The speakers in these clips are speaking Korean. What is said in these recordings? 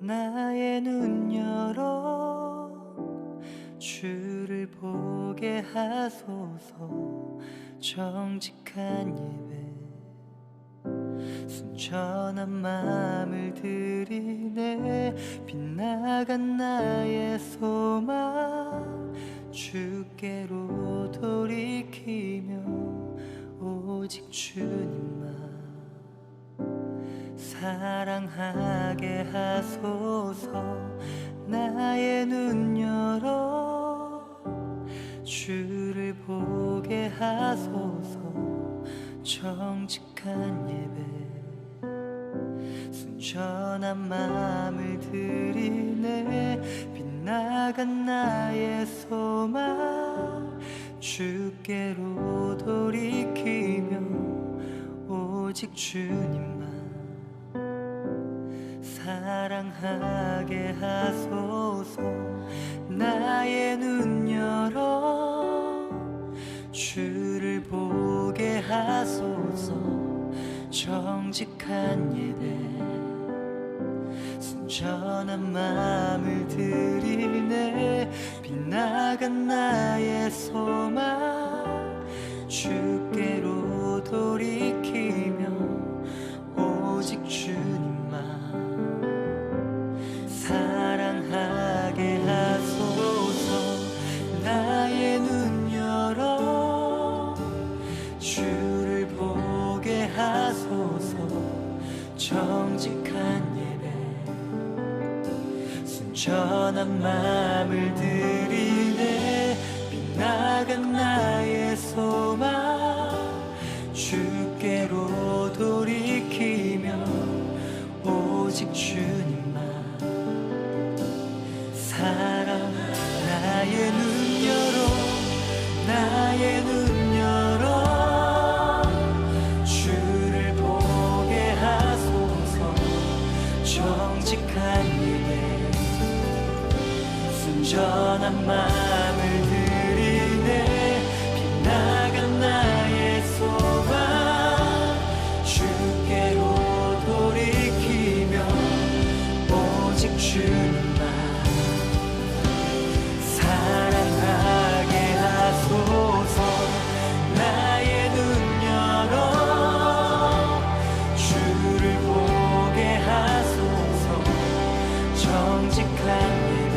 나의 눈 열어 주를 보게 하소서. 정직한 예배 순전한 마음을 드리네. 빗나간 나의 소망 주께로 돌이키며 오직 주님만 사랑하게 하소서. 나의 눈 열어 주를 보게 하소서. 정직한 예배 순전한 마음을 드리네. 빗나간 나의 소망 주께로 돌이키며 오직 주님만 사랑하게 하소서. 나의 눈 열어 주를 보게 하소서. 정직한 예배 순전한 마음을 드리네. 빗나간 나의 소망 주께로 돌이키며 오직 주님만 사랑하게 하소서. 나의 눈 열어 주를 보게 하소서. 정직한 예배 순전한 마음을 드리네. 빗나간 나의 소망 주께로 돌이키며 오직 주님만 사랑. 나의 눈 열어 나의 눈 열어 주를 보게 하소서. 정직한 예배 순전한 마음을 드리네. 빗나간 나의 소망 주께로 돌이키며 오직 주님만 사랑하게 하소서. 나의 눈 열어 주를 보게 하소서. 정직한 예배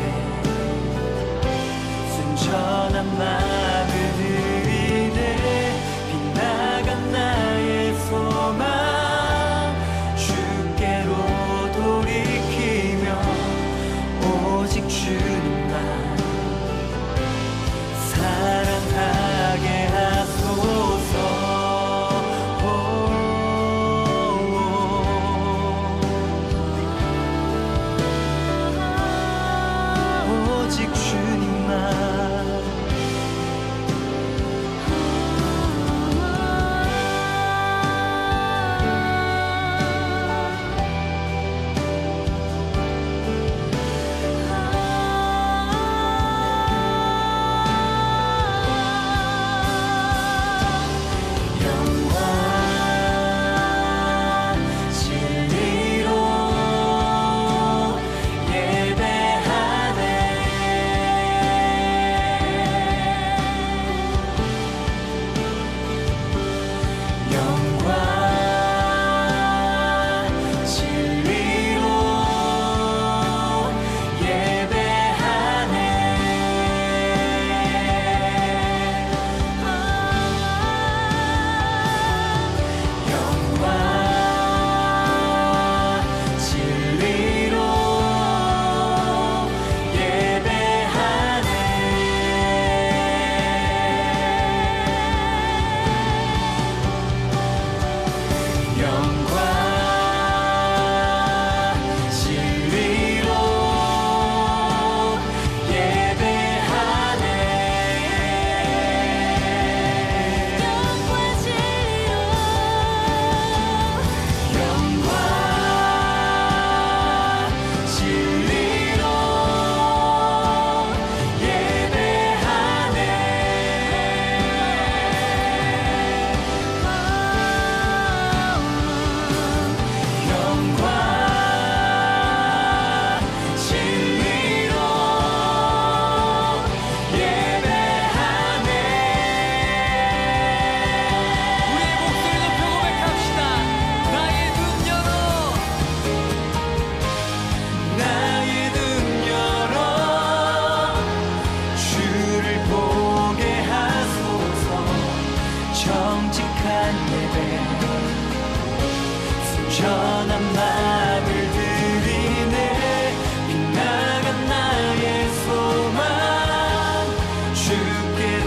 순전한 마음을 드리네. 빗나간 나의 소망 주께로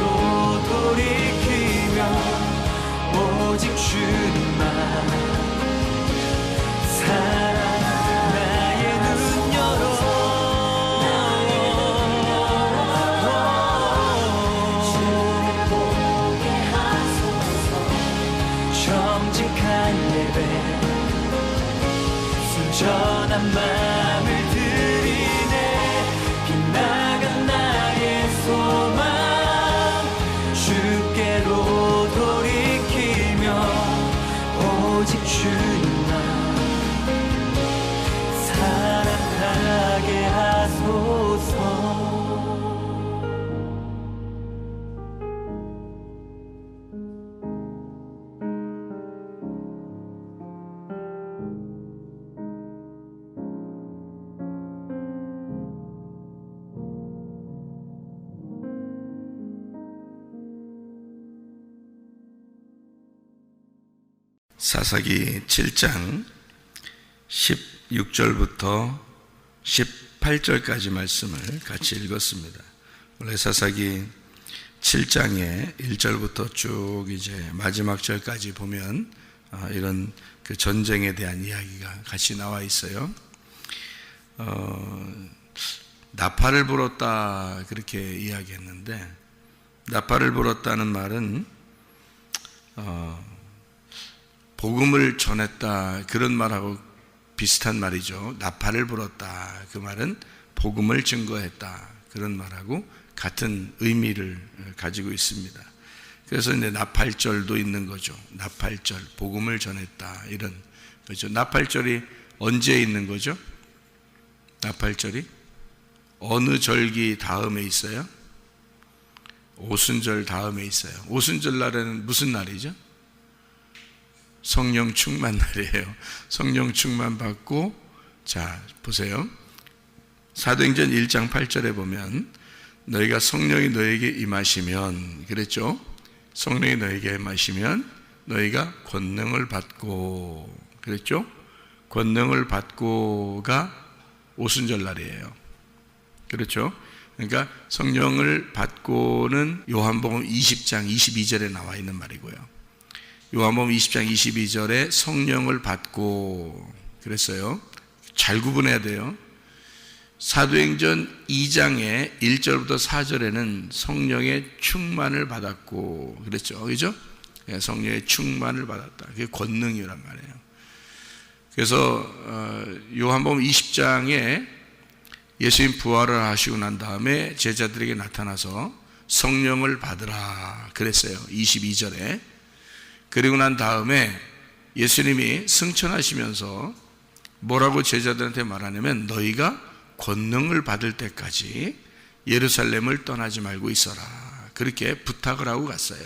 돌이키며 오직 주만 사랑 나의 눈 열어 정직한 예배 순전한 마음을 드리네. 빗나간 나의 소망 주께로 돌이키며 오직 주만 사랑하게 하소서. 사사기 7장 16절부터 18절까지 말씀을 같이 읽었습니다. 원래 사사기 7장에 1절부터 쭉 이제 마지막 절까지 보면 이런 그 전쟁에 대한 이야기가 같이 나와 있어요. 나팔을 불었다 그렇게 이야기했는데, 나팔을 불었다는 말은 복음을 전했다 그런 말하고 비슷한 말이죠. 나팔을 불었다 그 말은 복음을 증거했다 그런 말하고 같은 의미를 가지고 있습니다. 그래서 이제 나팔절도 있는 거죠. 나팔절, 복음을 전했다 이런 거죠. 나팔절이 언제 있는 거죠? 나팔절이 어느 절기 다음에 있어요? 오순절 다음에 있어요. 오순절 날에는 무슨 날이죠? 성령 충만 날이에요. 성령 충만 받고, 자 보세요. 사도행전 1장 8절에 보면 너희가 성령이 너에게 임하시면, 그랬죠? 성령이 너에게 임하시면 너희가 권능을 받고, 그랬죠? 권능을 받고가 오순절 날이에요. 그렇죠? 그러니까 성령을 받고는 요한복음 20장 22절에 나와 있는 말이고요. 요한복음 20장 22절에 성령을 받고 그랬어요. 잘 구분해야 돼요. 사도행전 2장의 1절부터 4절에는 성령의 충만을 받았고 그랬죠. 그죠? 성령의 충만을 받았다. 그게 권능이란 말이에요. 그래서 요한복음 20장에 예수님 부활을 하시고 난 다음에 제자들에게 나타나서 성령을 받으라 그랬어요. 22절에. 그리고 난 다음에 예수님이 승천하시면서 뭐라고 제자들한테 말하냐면 너희가 권능을 받을 때까지 예루살렘을 떠나지 말고 있어라 그렇게 부탁을 하고 갔어요.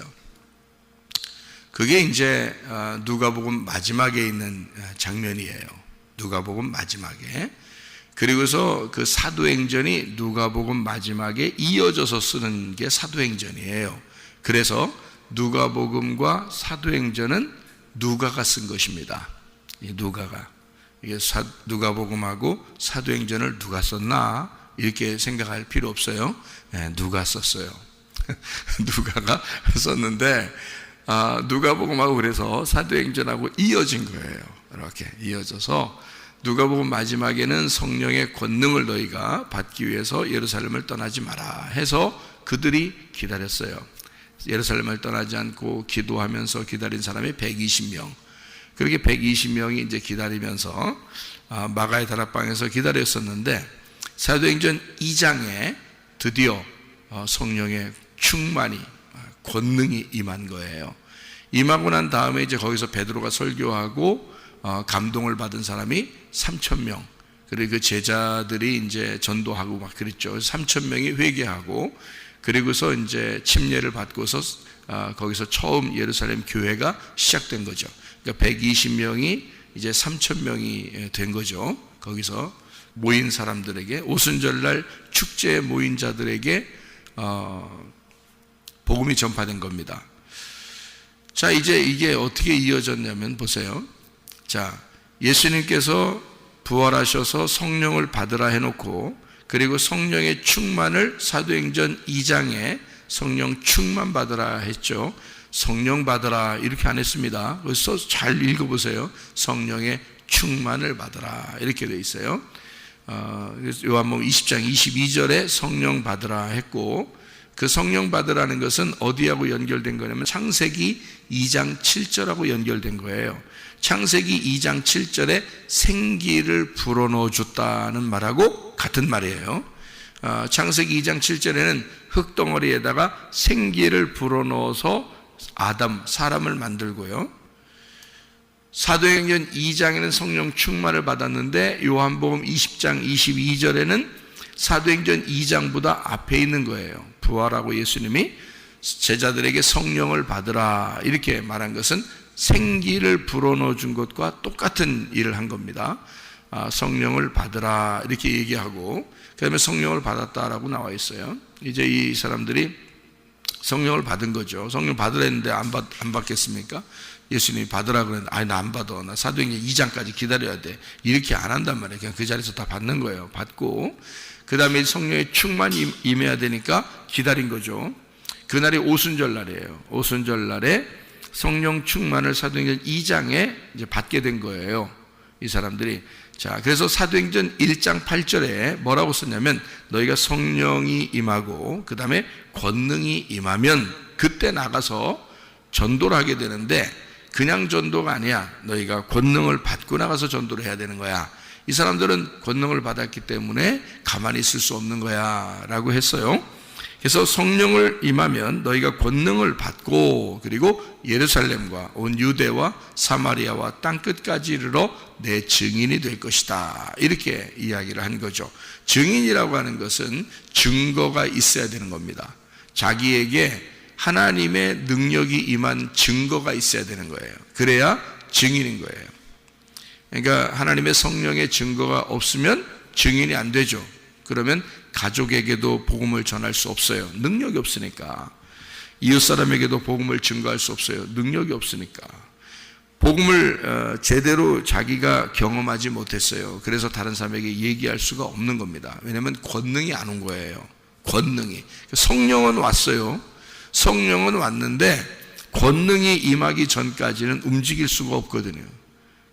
그게 이제 누가복음 마지막에 있는 장면이에요. 누가복음 마지막에. 그리고서 그 사도행전이 누가복음 마지막에 이어져서 쓰는 게 사도행전이에요. 그래서 누가복음과 사도행전은 누가가 쓴 것입니다. 이 누가가. 이게 누가복음하고 사도행전을 누가 썼나 이렇게 생각할 필요 없어요. 네, 누가 썼어요. 누가가 썼는데 누가복음하고 그래서 사도행전하고 이어진 거예요. 이렇게 이어져서 누가복음 마지막에는 성령의 권능을 너희가 받기 위해서 예루살렘을 떠나지 마라 해서 그들이 기다렸어요. 예루살렘을 떠나지 않고 기도하면서 기다린 사람이 120명. 그렇게 120명이 이제 기다리면서 마가의 다락방에서 기다렸었는데 사도행전 2장에 드디어 성령의 충만이 권능이 임한 거예요. 임하고 난 다음에 이제 거기서 베드로가 설교하고 감동을 받은 사람이 3,000명. 그리고 그 제자들이 이제 전도하고 막 그랬죠. 3,000명이 회개하고 그리고서 이제 침례를 받고서 거기서 처음 예루살렘 교회가 시작된 거죠. 그러니까 120명이 이제 3,000명이 된 거죠. 거기서 모인 사람들에게 오순절날 축제에 모인 자들에게 복음이 전파된 겁니다. 자, 이제 이게 어떻게 이어졌냐면 보세요. 자, 예수님께서 부활하셔서 성령을 받으라 해놓고, 그리고 성령의 충만을 사도행전 2장에 성령 충만 받으라 했죠. 성령 받으라 이렇게 안 했습니다. 그래서 잘 읽어보세요. 성령의 충만을 받으라 이렇게 되어 있어요. 요한복음 20장 22절에 성령 받으라 했고, 그 성령 받으라는 것은 어디하고 연결된 거냐면 창세기 2장 7절하고 연결된 거예요. 창세기 2장 7절에 생기를 불어넣어 줬다는 말하고 같은 말이에요. 창세기 2장 7절에는 흙덩어리에다가 생기를 불어넣어서 사람을 만들고요. 사도행전 2장에는 성령 충만을 받았는데 요한복음 20장 22절에는 사도행전 2장보다 앞에 있는 거예요. 부활하고 예수님이 제자들에게 성령을 받으라 이렇게 말한 것은 생기를 불어넣어 준 것과 똑같은 일을 한 겁니다. 성령을 받으라 이렇게 얘기하고, 그 다음에 성령을 받았다라고 나와 있어요. 이제 이 사람들이 성령을 받은 거죠. 성령 받으라 했는데 안 받겠습니까? 예수님이 받으라 그랬는데 아니 나 안 받아, 나 사도행전 2장까지 기다려야 돼, 이렇게 안 한단 말이에요. 그냥 그 자리에서 다 받는 거예요. 받고 그 다음에 성령의 충만이 임해야 되니까 기다린 거죠. 그날이 오순절 날이에요. 오순절 날에 성령 충만을 사도행전 2장에 이제 받게 된 거예요, 이 사람들이. 자, 그래서 사도행전 1장 8절에 뭐라고 썼냐면 너희가 성령이 임하고 그 다음에 권능이 임하면 그때 나가서 전도를 하게 되는데, 그냥 전도가 아니야. 너희가 권능을 받고 나가서 전도를 해야 되는 거야. 이 사람들은 권능을 받았기 때문에 가만히 있을 수 없는 거야 라고 했어요. 그래서 성령을 임하면 너희가 권능을 받고 그리고 예루살렘과 온 유대와 사마리아와 땅끝까지 이르러 내 증인이 될 것이다 이렇게 이야기를 한 거죠. 증인이라고 하는 것은 증거가 있어야 되는 겁니다. 자기에게 하나님의 능력이 임한 증거가 있어야 되는 거예요. 그래야 증인인 거예요. 그러니까 하나님의 성령의 증거가 없으면 증인이 안 되죠. 그러면 가족에게도 복음을 전할 수 없어요. 능력이 없으니까. 이웃 사람에게도 복음을 증거할 수 없어요. 능력이 없으니까. 복음을 제대로 자기가 경험하지 못했어요. 그래서 다른 사람에게 얘기할 수가 없는 겁니다. 왜냐하면 권능이 안 온 거예요. 권능이. 성령은 왔어요. 성령은 왔는데 권능이 임하기 전까지는 움직일 수가 없거든요.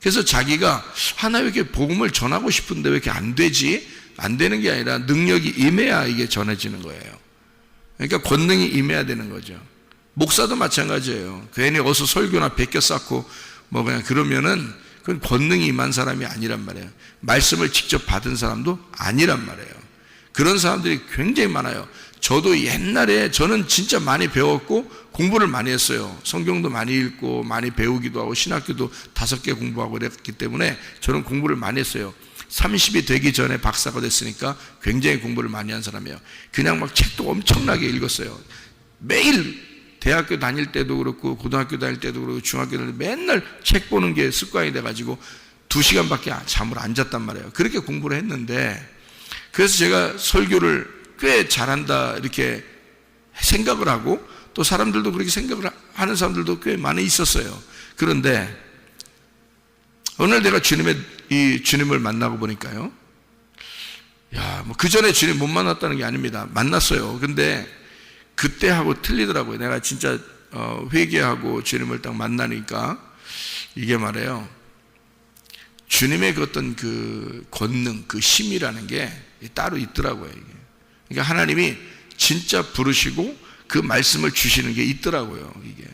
그래서 자기가 나 왜 이렇게 복음을 전하고 싶은데 왜 이렇게 안 되지? 안 되는 게 아니라 능력이 임해야 이게 전해지는 거예요. 그러니까 권능이 임해야 되는 거죠. 목사도 마찬가지예요. 괜히 어서 설교나 베껴 쌓고 뭐 그냥 그러면은 그건 권능이 임한 사람이 아니란 말이에요. 말씀을 직접 받은 사람도 아니란 말이에요. 그런 사람들이 굉장히 많아요. 저도 옛날에 저는 진짜 많이 배웠고 공부를 많이 했어요. 성경도 많이 읽고 많이 배우기도 하고 신학교도 5개 공부하고 그랬기 때문에 저는 공부를 많이 했어요. 30이 되기 전에 박사가 됐으니까 굉장히 공부를 많이 한 사람이에요. 그냥 막 책도 엄청나게 읽었어요. 매일 대학교 다닐 때도 그렇고 고등학교 다닐 때도 그렇고 중학교 다닐 때 맨날 책 보는 게 습관이 돼가지고 2시간밖에 잠을 안 잤단 말이에요. 그렇게 공부를 했는데, 그래서 제가 설교를 꽤 잘한다 이렇게 생각을 하고, 또 사람들도 그렇게 생각을 하는 사람들도 꽤 많이 있었어요. 그런데 오늘 내가 주님을 만나고 보니까요, 뭐 그 전에 주님 못 만났다는 게 아닙니다. 만났어요. 근데 그때하고 틀리더라고요. 내가 진짜 회개하고 주님을 딱 만나니까 이게 말이에요, 주님의 그 어떤 그 권능, 그 힘이라는 게 따로 있더라고요. 이게. 그러니까 하나님이 진짜 부르시고 그 말씀을 주시는 게 있더라고요. 이게.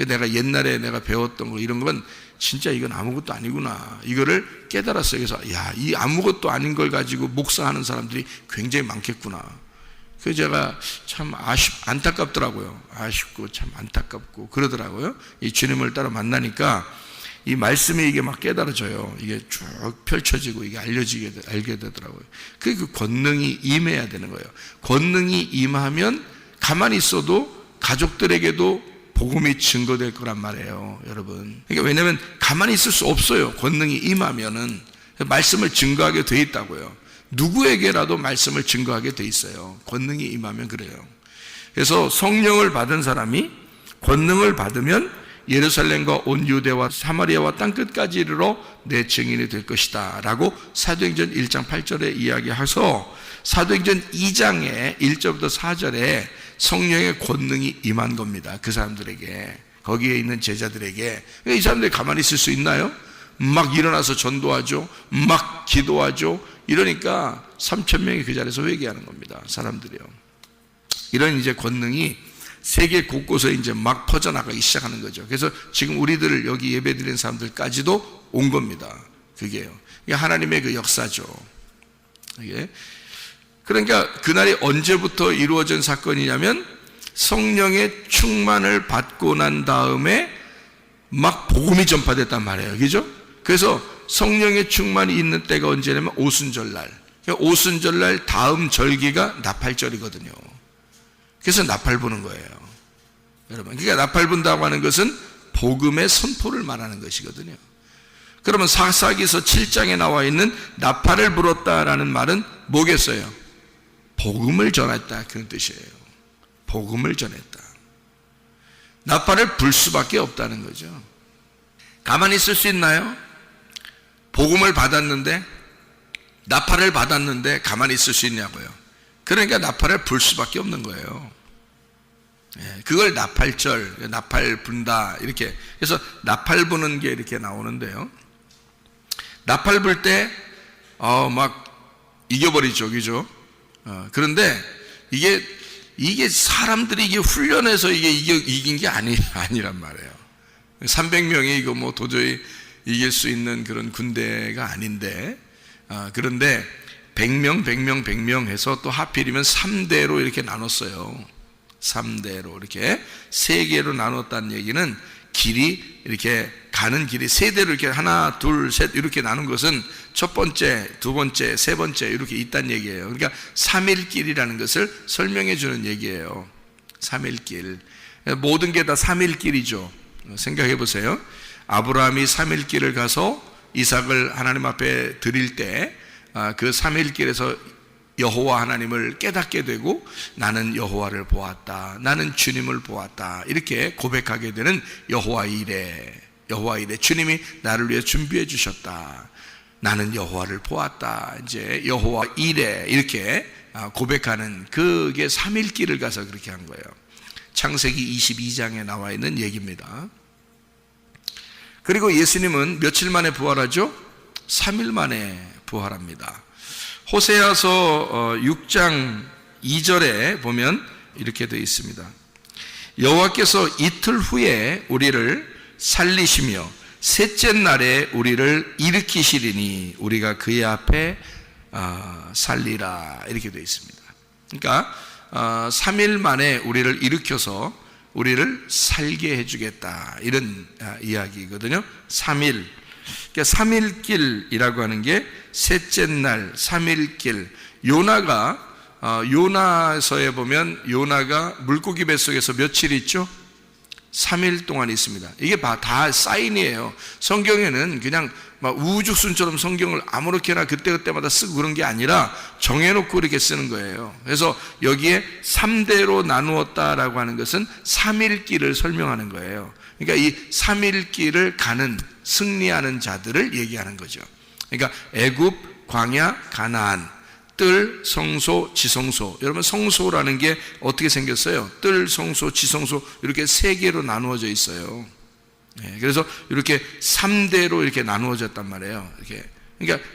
내가 옛날에 내가 배웠던 거 이런 건 진짜 이건 아무것도 아니구나, 이거를 깨달았어요. 그래서 이 아무것도 아닌 걸 가지고 목사하는 사람들이 굉장히 많겠구나. 그래서 제가 참 안타깝더라고요. 아쉽고 참 안타깝고 그러더라고요. 이 주님을 따라 만나니까 이 말씀이 이게 막 깨달아져요. 이게 쭉 펼쳐지고 이게 알게 되더라고요. 그 권능이 임해야 되는 거예요. 권능이 임하면 가만히 있어도 가족들에게도 복음이 증거될 거란 말이에요, 여러분. 그러니까 왜냐하면 가만히 있을 수 없어요. 권능이 임하면은 말씀을 증거하게 돼 있다고요. 누구에게라도 말씀을 증거하게 돼 있어요. 권능이 임하면 그래요. 그래서 성령을 받은 사람이 권능을 받으면 예루살렘과 온 유대와 사마리아와 땅끝까지 이르러 내 증인이 될 것이다 라고 사도행전 1장 8절에 이야기해서 사도행전 2장의 1절부터 4절에 성령의 권능이 임한 겁니다. 그 사람들에게, 거기에 있는 제자들에게. 이 사람들이 가만히 있을 수 있나요? 막 일어나서 전도하죠, 막 기도하죠. 이러니까 3,000명이 그 자리에서 회개하는 겁니다. 사람들이요. 이런 이제 권능이 세계 곳곳에 이제 막 퍼져나가기 시작하는 거죠. 그래서 지금 우리들 여기 예배드리는 사람들까지도 온 겁니다. 그게요. 이게 하나님의 그 역사죠. 이게. 그러니까 그날이 언제부터 이루어진 사건이냐면 성령의 충만을 받고 난 다음에 막 복음이 전파됐단 말이에요. 그죠? 그래서 성령의 충만이 있는 때가 언제냐면 오순절날. 오순절날 다음 절기가 나팔절이거든요. 그래서 나팔 부는 거예요. 여러분, 그러니까 나팔 분다고 하는 것은 복음의 선포를 말하는 것이거든요. 그러면 사사기서 7장에 나와 있는 나팔을 불었다라는 말은 뭐겠어요? 복음을 전했다, 그런 뜻이에요. 복음을 전했다. 나팔을 불 수밖에 없다는 거죠. 가만히 있을 수 있나요? 복음을 받았는데, 나팔을 받았는데 가만히 있을 수 있냐고요. 그러니까 나팔을 불 수밖에 없는 거예요. 그걸 나팔절, 나팔 분다, 이렇게. 그래서 나팔 부는 게 이렇게 나오는데요. 나팔 불 때, 막 이겨버리죠. 그죠? 그런데 이게 사람들이 이게 훈련해서 이게 이긴 게 아니란 말이에요. 300명이 이거 뭐 도저히 이길 수 있는 그런 군대가 아닌데, 그런데 100명 해서 또 하필이면 3대로 이렇게 나눴어요. 3대로 이렇게 3개로 나눴다는 얘기는 길이 이렇게 가는 길이 3대로 이렇게 하나, 둘, 셋 이렇게 나눈 것은 첫 번째, 두 번째, 세 번째 이렇게 있다는 얘기예요. 그러니까 3일길이라는 것을 설명해 주는 얘기예요. 3일길. 모든 게 다 3일길이죠. 생각해 보세요. 아브라함이 3일길을 가서 이삭을 하나님 앞에 드릴 때 그 3일길에서 여호와 하나님을 깨닫게 되고 나는 여호와를 보았다, 나는 주님을 보았다, 이렇게 고백하게 되는 여호와 이레, 주님이 나를 위해 준비해 주셨다, 나는 여호와를 보았다, 이제 여호와 이레, 이렇게 고백하는, 그게 3일길을 가서 그렇게 한 거예요. 창세기 22장에 나와 있는 얘기입니다. 그리고 예수님은 며칠 만에 부활하죠? 3일 만에 부활합니다. 호세아서 6장 2절에 보면 이렇게 되어 있습니다. 여호와께서 이틀 후에 우리를 살리시며 셋째 날에 우리를 일으키시리니 우리가 그의 앞에 살리라, 이렇게 되어 있습니다. 그러니까 3일 만에 우리를 일으켜서 우리를 살게 해주겠다, 이런 이야기거든요. 3일. 그러니까 3일길이라고 하는 게 셋째 날 3일길. 요나서에 보면 요나가 물고기 뱃속에서 며칠 있죠? 3일 동안 있습니다. 이게 다 사인이에요. 성경에는 그냥 막 우후죽순처럼 성경을 아무렇게나 그때그때마다 쓰고 그런 게 아니라 정해놓고 이렇게 쓰는 거예요. 그래서 여기에 3대로 나누었다라고 하는 것은 3일길을 설명하는 거예요. 그러니까 이 3일길을 가는, 승리하는 자들을 얘기하는 거죠. 그러니까 애굽, 광야, 가나안, 뜰, 성소, 지성소. 여러분, 성소라는 게 어떻게 생겼어요? 뜰, 성소, 지성소, 이렇게 3개로 나누어져 있어요. 그래서 이렇게 3대로 이렇게 나누어졌단 말이에요. 이렇게. 그러니까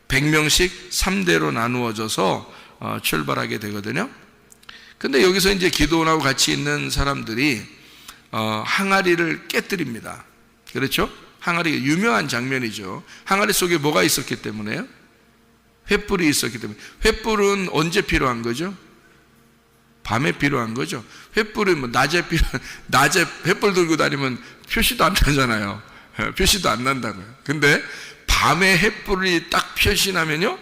100명씩 3대로 나누어져서 출발하게 되거든요. 근데 여기서 이제 기도원하고 같이 있는 사람들이 항아리를 깨뜨립니다. 그렇죠? 항아리가 유명한 장면이죠. 항아리 속에 뭐가 있었기 때문에요? 횃불이 있었기 때문에. 횃불은 언제 필요한 거죠? 밤에 필요한 거죠. 횃불은 뭐 낮에 횃불 들고 다니면 표시도 안 나잖아요. 표시도 안 난다고요. 근데 밤에 횃불이 딱 표시나면요,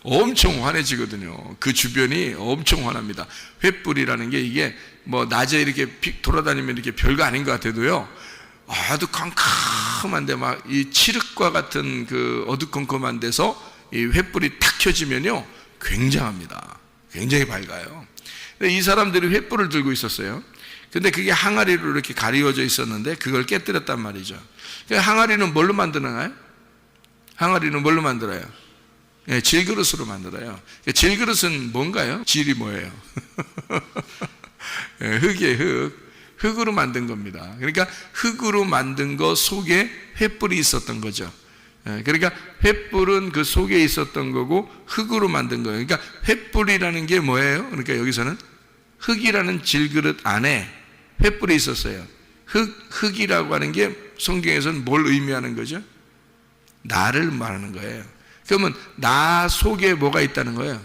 엄청 환해지거든요. 그 주변이 엄청 환합니다. 횃불이라는 게 이게 뭐 낮에 이렇게 돌아다니면 이렇게 별거 아닌 것 같아도요, 아주 캄캄한데 막 이 칠흑과 같은 그 어두컴컴한 데서 이 횃불이 탁 켜지면요, 굉장합니다. 굉장히 밝아요. 이 사람들이 횃불을 들고 있었어요. 근데 그게 항아리로 이렇게 가리워져 있었는데 그걸 깨뜨렸단 말이죠. 항아리는 뭘로 만드나요? 항아리는 뭘로 만들어요? 예, 질그릇으로 만들어요. 질그릇은 뭔가요? 질이 뭐예요? 예, 흙이에요, 흙. 흙으로 만든 겁니다. 그러니까 흙으로 만든 거 속에 횃불이 있었던 거죠. 예, 그러니까 횃불은 그 속에 있었던 거고 흙으로 만든 거예요. 그러니까 횃불이라는 게 뭐예요? 그러니까 여기서는 흙이라는 질그릇 안에 횃불이 있었어요. 흙이라고 하는 게 성경에서는 뭘 의미하는 거죠? 나를 말하는 거예요. 그러면 나 속에 뭐가 있다는 거예요?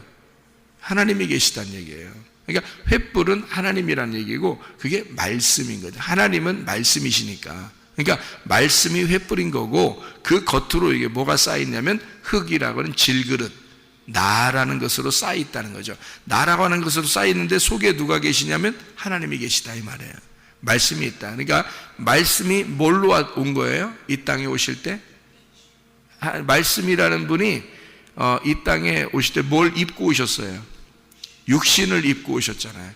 하나님이 계시다는 얘기예요. 그러니까 횃불은 하나님이라는 얘기고 그게 말씀인 거죠. 하나님은 말씀이시니까. 그러니까 말씀이 횃불인 거고 그 겉으로 이게 뭐가 쌓여있냐면 흙이라고 하는 질그릇, 나라는 것으로 쌓여있다는 거죠. 나라고 하는 것으로 쌓여있는데 속에 누가 계시냐면 하나님이 계시다 이 말이에요. 말씀이 있다. 그러니까 말씀이 뭘로 온 거예요? 이 땅에 오실 때? 말씀이라는 분이 이 땅에 오실 때 뭘 입고 오셨어요? 육신을 입고 오셨잖아요.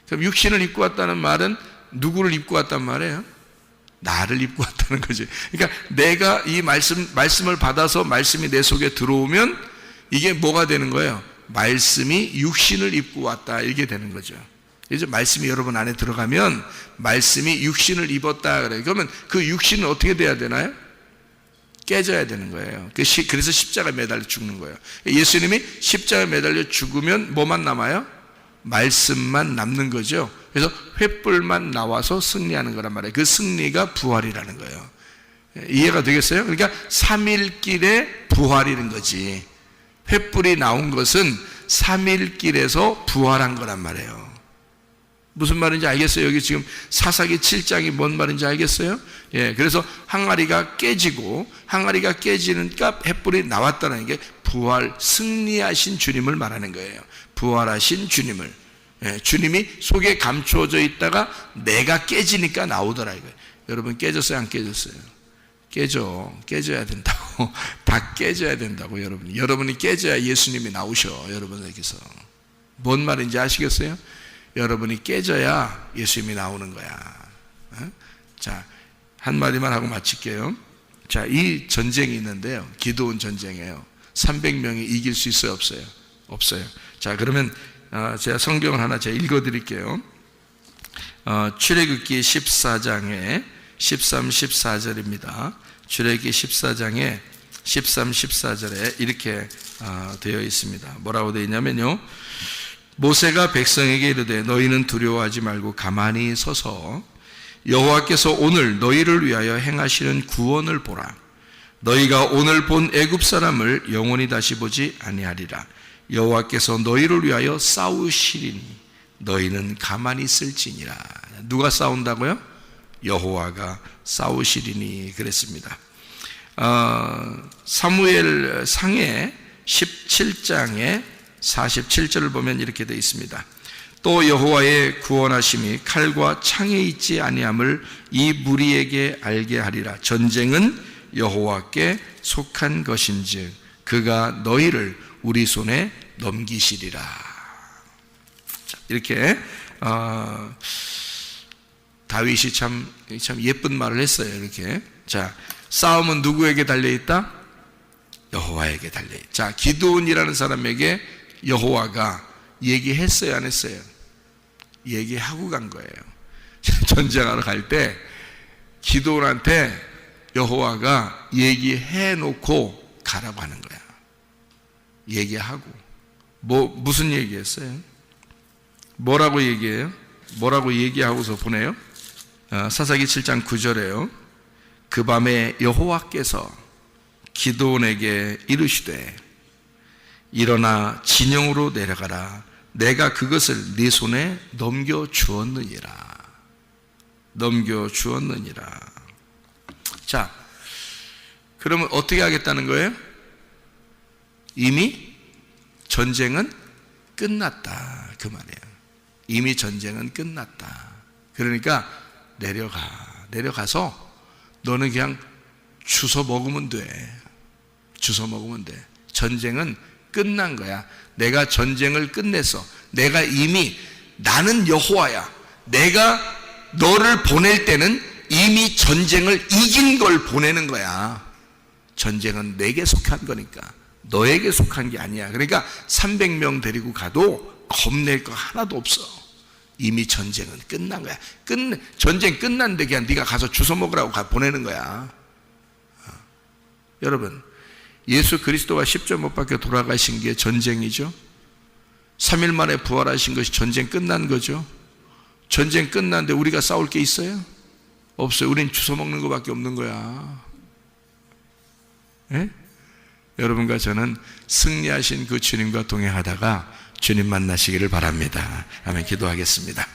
그럼 육신을 입고 왔다는 말은 누구를 입고 왔단 말이에요? 나를 입고 왔다는 거지. 그러니까 내가 이 말씀을 받아서 말씀이 내 속에 들어오면 이게 뭐가 되는 거예요? 말씀이 육신을 입고 왔다 이렇게 되는 거죠. 이제 말씀이 여러분 안에 들어가면 말씀이 육신을 입었다 그래요. 그러면 그 육신은 어떻게 돼야 되나요? 깨져야 되는 거예요. 그래서 십자가에 매달려 죽는 거예요. 예수님이 십자가에 매달려 죽으면 뭐만 남아요? 말씀만 남는 거죠. 그래서 횃불만 나와서 승리하는 거란 말이에요. 그 승리가 부활이라는 거예요. 이해가 되겠어요? 그러니까 3일길의 부활이라는 거지. 횃불이 나온 것은 3일길에서 부활한 거란 말이에요. 무슨 말인지 알겠어요? 여기 지금 사사기 7장이 뭔 말인지 알겠어요? 예, 그래서 항아리가 깨지고 항아리가 깨지니까 횃불이 나왔다는 게 부활, 승리하신 주님을 말하는 거예요. 부활하신 주님을. 예, 주님이 속에 감추어져 있다가 내가 깨지니까 나오더라 이거예요. 여러분 깨졌어요? 안 깨졌어요? 깨져야 된다고. 다 깨져야 된다고 여러분. 여러분이 깨져야 예수님이 나오셔. 여러분에게서. 뭔 말인지 아시겠어요? 여러분이 깨져야 예수님이 나오는 거야. 자, 한마디만 하고 마칠게요. 자, 이 전쟁이 있는데요. 기드온 전쟁이에요. 300명이 이길 수 있어요? 없어요? 없어요. 자, 그러면 제가 성경을 하나 제가 읽어드릴게요. 출애굽기 14장에 13, 14절입니다. 출애굽기 14장에 13, 14절에 이렇게 되어 있습니다. 뭐라고 되어 있냐면요. 모세가 백성에게 이르되 너희는 두려워하지 말고 가만히 서서 여호와께서 오늘 너희를 위하여 행하시는 구원을 보라. 너희가 오늘 본 애굽 사람을 영원히 다시 보지 아니하리라. 여호와께서 너희를 위하여 싸우시리니 너희는 가만히 있을지니라. 누가 싸운다고요? 여호와가 싸우시리니 그랬습니다. 사무엘 상에 17장에 47절을 보면 이렇게 되어 있습니다. 또 여호와의 구원하심이 칼과 창에 있지 아니함을 이 무리에게 알게 하리라. 전쟁은 여호와께 속한 것인즉 그가 너희를 우리 손에 넘기시리라. 자, 이렇게 다윗이 참 예쁜 말을 했어요. 이렇게. 자, 싸움은 누구에게 달려있다? 여호와에게 달려있다. 자, 기드온이라는 사람에게 여호와가 얘기했어요, 안 했어요? 얘기하고 간 거예요. 전쟁하러 갈 때 기드온한테 여호와가 얘기해 놓고 가라고 하는 거야. 얘기하고. 무슨 얘기했어요? 뭐라고 얘기해요? 뭐라고 얘기하고서 보내요? 사사기 7장 9절에요. 그 밤에 여호와께서 기드온에게 이르시되 일어나 진영으로 내려가라. 내가 그것을 네 손에 넘겨주었느니라. 넘겨주었느니라. 자, 그러면 어떻게 하겠다는 거예요? 이미 전쟁은 끝났다 그 말이에요. 이미 전쟁은 끝났다. 그러니까 내려가서 너는 그냥 주워 먹으면 돼. 주워 먹으면 돼. 전쟁은 끝난 거야. 내가 전쟁을 끝냈어. 내가 이미 나는 여호와야. 내가 너를 보낼 때는 이미 전쟁을 이긴 걸 보내는 거야. 전쟁은 내게 속한 거니까. 너에게 속한 게 아니야. 그러니까 300명 데리고 가도 겁낼 거 하나도 없어. 이미 전쟁은 끝난 거야. 전쟁 끝났는데 그냥 네가 가서 주워 먹으라고 보내는 거야. 여러분, 예수 그리스도가 십자가 못 박혀 돌아가신 게 전쟁이죠. 3일 만에 부활하신 것이 전쟁 끝난 거죠. 전쟁 끝났는데 우리가 싸울 게 있어요? 없어요. 우린 주워 먹는 것밖에 없는 거야. 예? 여러분과 저는 승리하신 그 주님과 동행하다가 주님 만나시기를 바랍니다. 아멘. 기도하겠습니다.